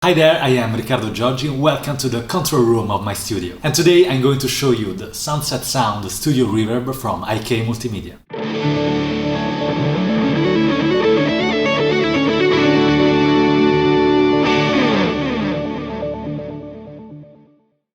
Hi there, I am Riccardo Gioggi, welcome to the control room of my studio. And today I'm going to show you the Sunset Sound Studio Reverb from IK Multimedia.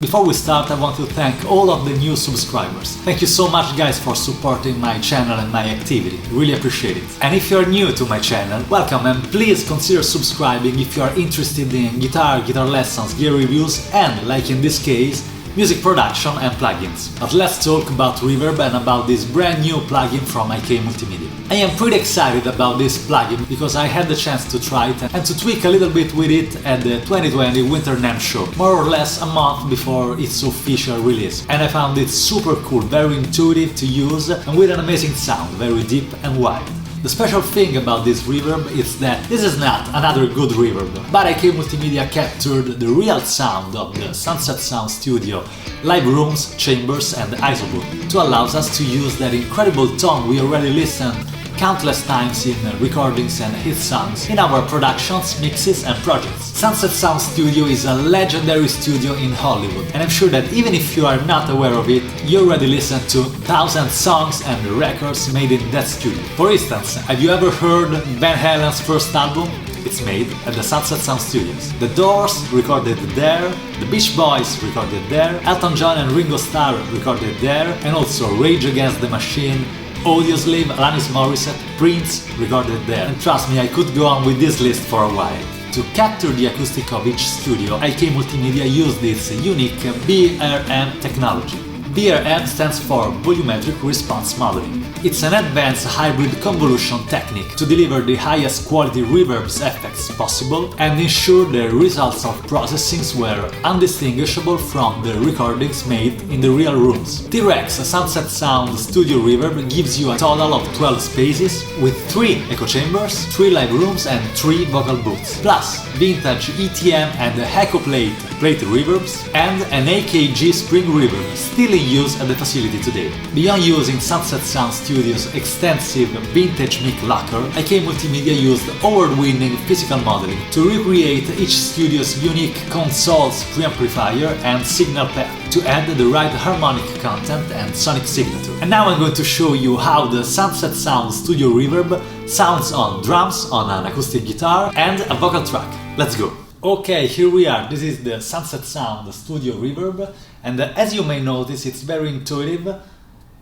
Before we start, I want to thank all of the new subscribers. Thank you so much guys for supporting my channel and my activity, really appreciate it. And if you're new to my channel, welcome and please consider subscribing if you are interested in guitar lessons, gear reviews and, like in this case, music production and plugins. But let's talk about reverb and about this brand new plugin from IK Multimedia. I am pretty excited about this plugin because I had the chance to try it and to tweak a little bit with it at the 2020 Winter NAMM show, more or less a month before its official release. And I found it super cool, very intuitive to use and with an amazing sound, very deep and wide. The special thing about this reverb is that this is not another good reverb, but IK Multimedia captured the real sound of the Sunset Sound Studio live rooms, chambers and isotope to allow us to use that incredible tone we already listened countless times in recordings and hit songs in our productions, mixes and projects. Sunset Sound Studio is a legendary studio in Hollywood, and I'm sure that even if you are not aware of it, you already listened to thousands of songs and records made in that studio. For instance, have you ever heard Van Halen's first album? It's made at the Sunset Sound Studios. The Doors recorded there, the Beach Boys recorded there, Elton John and Ringo Starr recorded there, and also Rage Against the Machine, Audioslave, Alanis Morissette, Prince recorded there. And trust me, I could go on with this list for a while. To capture the acoustic of each studio, IK Multimedia used this unique BRM technology. BRM stands for Volumetric Response Modeling. It's an advanced hybrid convolution technique to deliver the highest quality reverb effects possible and ensure the results of processings were undistinguishable from the recordings made in the real rooms. T-Rex Sunset Sound Studio Reverb gives you a total of 12 spaces with 3 echo chambers, 3 live rooms and 3 vocal booths, plus vintage ETM and echo plate reverbs and an AKG spring reverb still in use at the facility today. Beyond using Sunset Sound Studio's extensive vintage mic locker, IK Multimedia used award-winning physical modeling to recreate each studio's unique consoles, preamplifier and signal path to add the right harmonic content and sonic signature. And now I'm going to show you how the Sunset Sound Studio Reverb sounds on drums, on an acoustic guitar and a vocal track. Let's go! Okay, here we are. This is the Sunset Sound Studio Reverb, and as you may notice, it's very intuitive.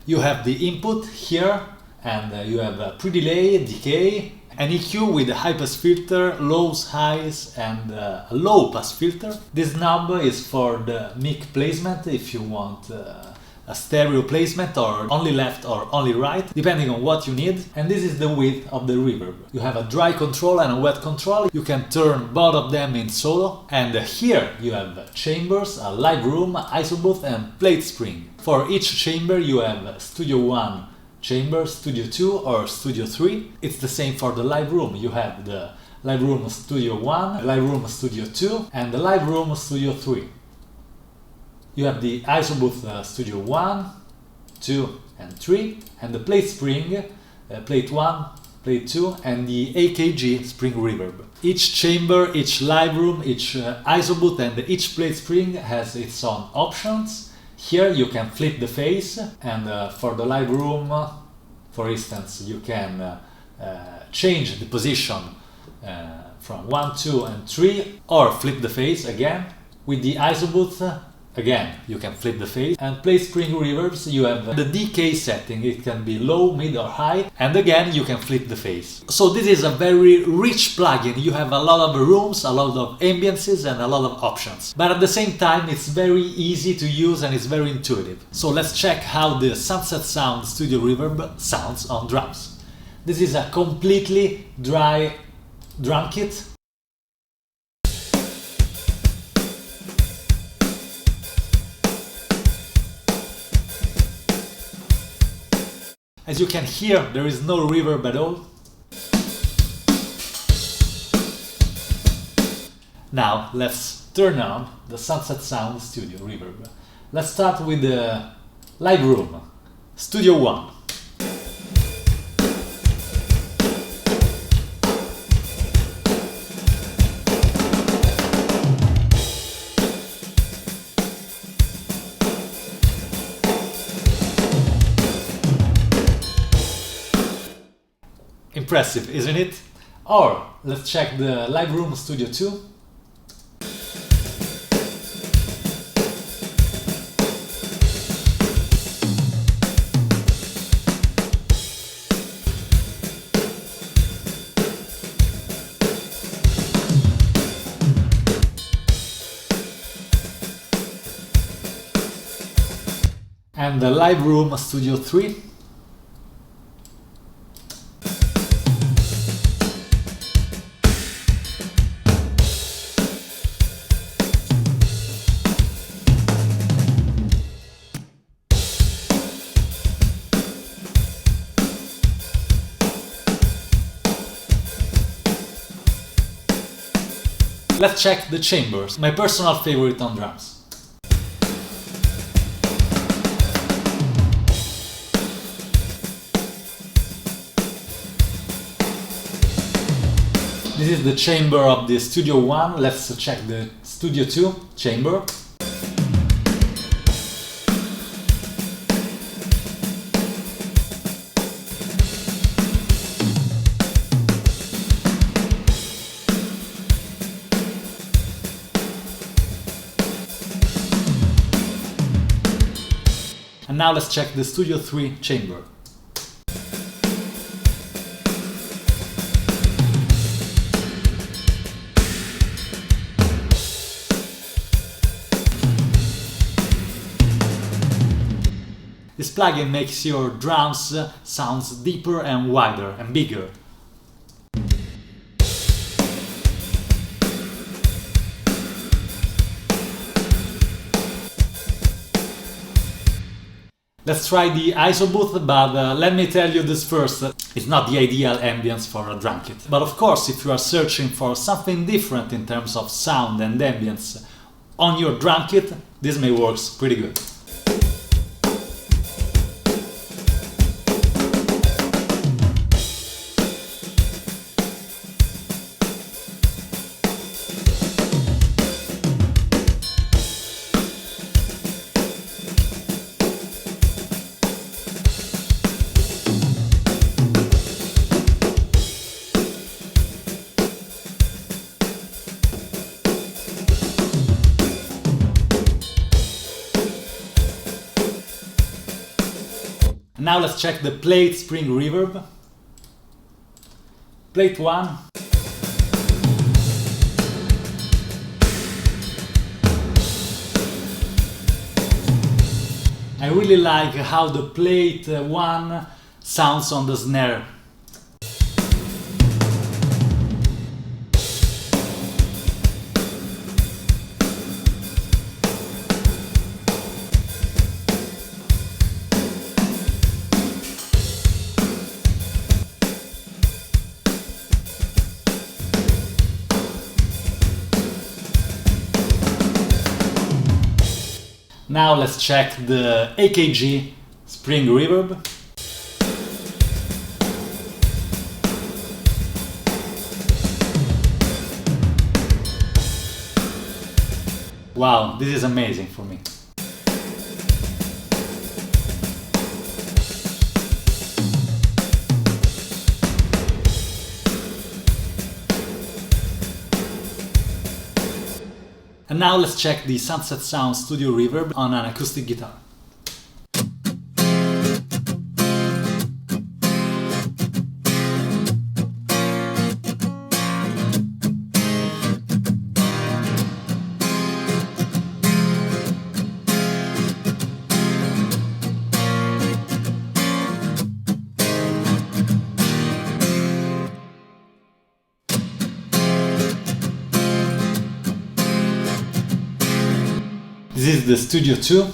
You have the input here, and you have a pre-delay, decay, an EQ with a high-pass filter, lows, highs, and a low-pass filter. This knob is for the mic placement, if you want a stereo placement or only left or only right, depending on what you need. And this is the width of the reverb. You have a dry control and a wet control. You can turn both of them in solo. And here you have chambers, a live room, isobooth and plate spring. For each chamber you have Studio 1 chamber, Studio 2 or Studio 3. It's the same for the live room. You have the live room Studio 1, live room Studio 2 and the live room Studio 3. You have the isobooth Studio 1, 2 and 3 and the plate spring, plate 1, plate 2 and the AKG spring reverb. Each chamber, each live room, each isobooth and each plate spring has its own options. Here you can flip the phase and for the live room, for instance, you can change the position from 1, 2 and 3 or flip the phase again. With the isobooth, again, you can flip the phase. And plate spring reverbs, you have the decay setting. It can be low, mid or high. And again, you can flip the phase. So this is a very rich plugin. You have a lot of rooms, a lot of ambiances and a lot of options. But at the same time, it's very easy to use and it's very intuitive. So let's check how the Sunset Sound Studio Reverb sounds on drums. This is a completely dry drum kit. As you can hear, there is no reverb at all. Now let's turn on the Sunset Sound Studio Reverb. Let's start with the live room, Studio 1. Impressive, isn't it? Or let's check the Live Room Studio 2. And the Live Room Studio 3. Let's check the chambers, my personal favorite on drums. This is the chamber of the Studio 1, let's check the Studio 2 chamber. And now let's check the Studio 3 chamber. This plugin makes your drums sounds deeper and wider and bigger. Let's try the ISO booth, but let me tell you this first, it's not the ideal ambience for a drum kit. But of course, if you are searching for something different in terms of sound and ambience on your drum kit, this may work pretty good. Now let's check the plate spring reverb. Plate 1. I really like how the plate 1 sounds on the snare. Now let's check the AKG spring reverb. Wow, this is amazing for me. And now let's check the Sunset Sound Studio Reverb on an acoustic guitar. This is the Studio 2.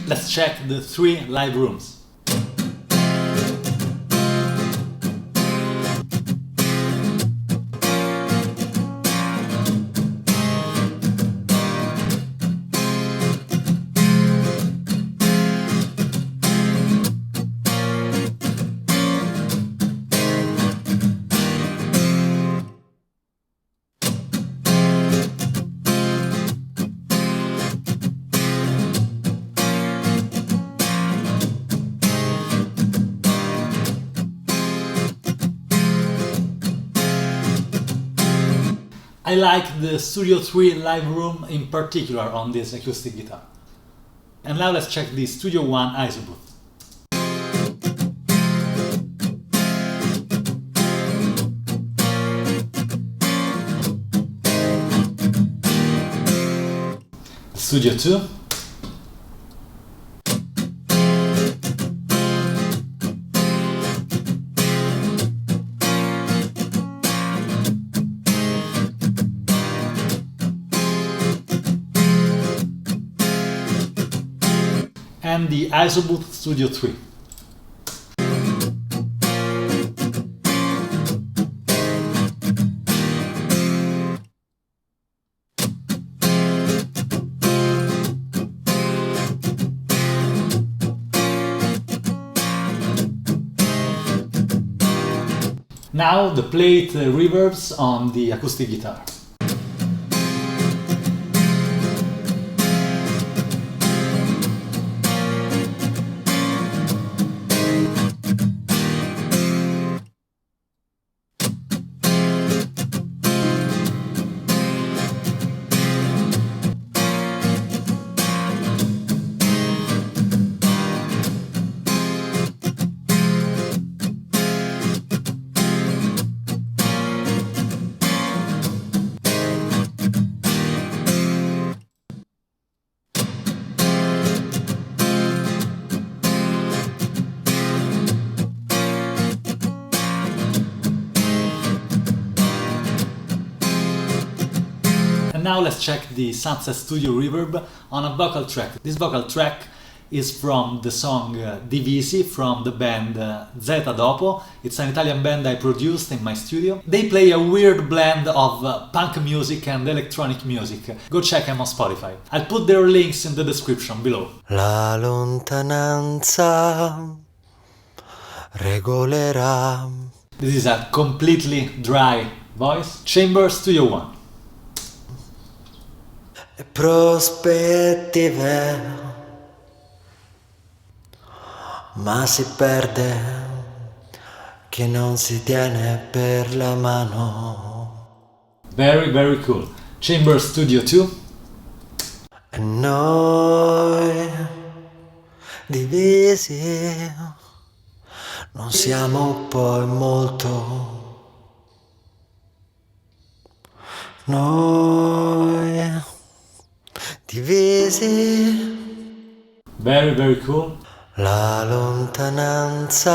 Let's check the 3 live rooms. I like the Studio 3 live room in particular on this acoustic guitar. And now let's check the Studio 1 ISO booth. Studio 2. And the ISO booth Studio 3. Now the plate reverbs on the acoustic guitar. And now let's check the Sunset Studio Reverb on a vocal track. This vocal track is from the song Divisi from the band Zeta Dopo. It's an Italian band I produced in my studio. They play a weird blend of punk music and electronic music. Go check them on Spotify. I'll put their links in the description below. La lontananza regolerà. This is a completely dry voice. Chamber Studio 1. Prospettive, ma si perde chi non si tiene per la mano. Very cool. Chamber Studio 2. E noi divisi non siamo poi molto. Noi divisi. Very cool. La lontananza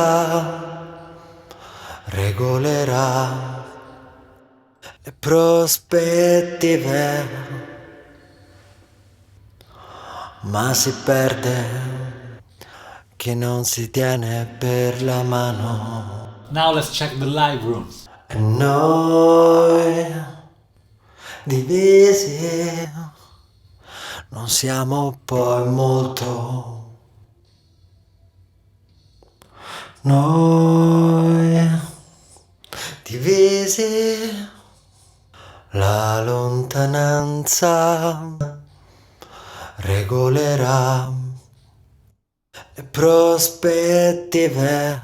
regolerà le prospettive, ma si perde chi non si tiene per la mano. Now let's check the live rooms. E noi divisi non siamo poi molto. Noi divisi. La lontananza regolerà le prospettive,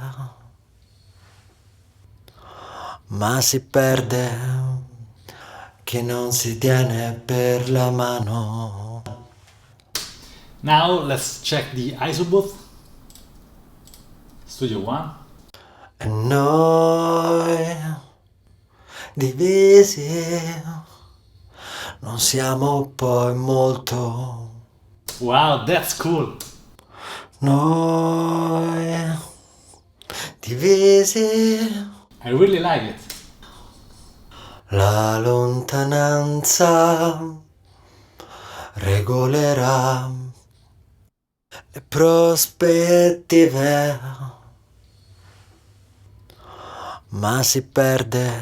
ma si perde chi non si tiene per la mano. Now let's check the ISO booth. Studio 1. E noi divisi non siamo poi molto. Wow, that's cool. Noi divisi. I really like it. La lontananza regolerà le prospettive, ma si perde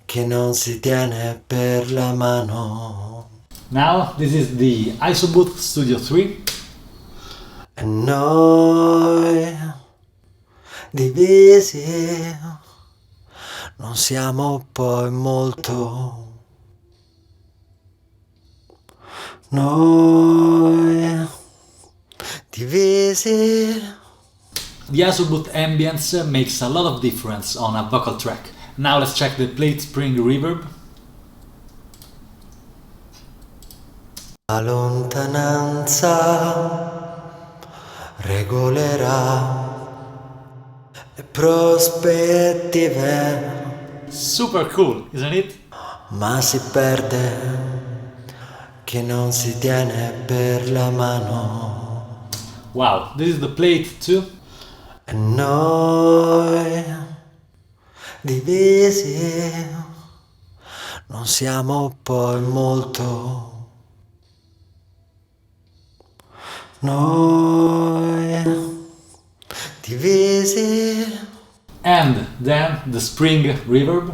chi non si tiene per la mano. Now this is the ISO booth Studio 3. E noi divisi non siamo poi molto. Noi divisi. The ISO booth ambience makes a lot of difference on a vocal track. Now let's check the plate spring reverb. La lontananza regolerà le prospettive, Super cool, isn't it? ma si perde chi non si tiene per la mano. Wow, this is the plate too. E noi divisi non siamo poi molto. Noi divisi. And then the spring reverb.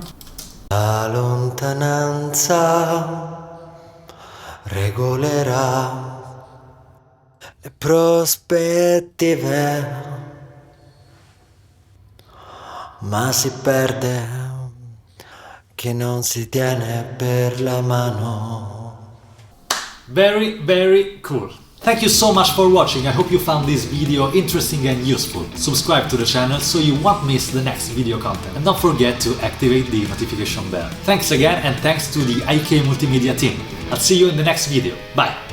La lontananza regolerà le prospettive, ma si perde chi non si tiene per la mano. Very, very cool. Thank you so much for watching. I hope you found this video interesting and useful. Subscribe to the channel so you won't miss the next video content. And don't forget to activate the notification bell. Thanks again, and thanks to the IK Multimedia team. I'll see you in the next video. Bye!